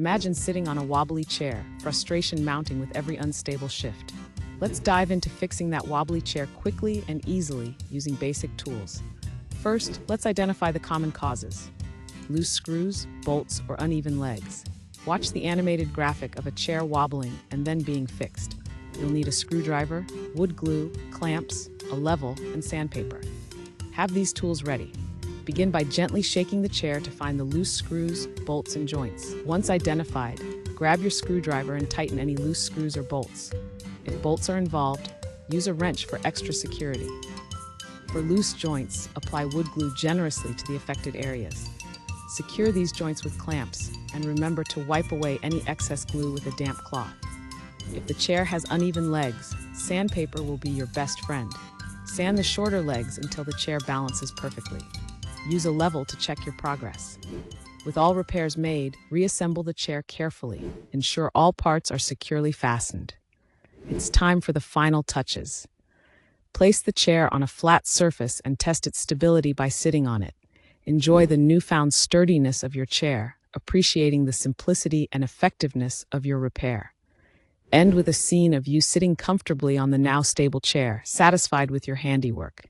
Imagine sitting on a wobbly chair, frustration mounting with every unstable shift. Let's dive into fixing that wobbly chair quickly and easily using basic tools. First, let's identify the common causes: loose screws, bolts, or uneven legs. Watch the animated graphic of a chair wobbling and then being fixed. You'll need a screwdriver, wood glue, clamps, a level, and sandpaper. Have these tools ready. Begin by gently shaking the chair to find the loose screws, bolts, and joints. Once identified, grab your screwdriver and tighten any loose screws or bolts. If bolts are involved, use a wrench for extra security. For loose joints, apply wood glue generously to the affected areas. Secure these joints with clamps, and remember to wipe away any excess glue with a damp cloth. If the chair has uneven legs, sandpaper will be your best friend. Sand the shorter legs until the chair balances perfectly. Use a level to check your progress. With all repairs made, reassemble the chair carefully. Ensure all parts are securely fastened. It's time for the final touches. Place the chair on a flat surface and test its stability by sitting on it. Enjoy the newfound sturdiness of your chair, appreciating the simplicity and effectiveness of your repair. End with a scene of you sitting comfortably on the now stable chair, satisfied with your handiwork.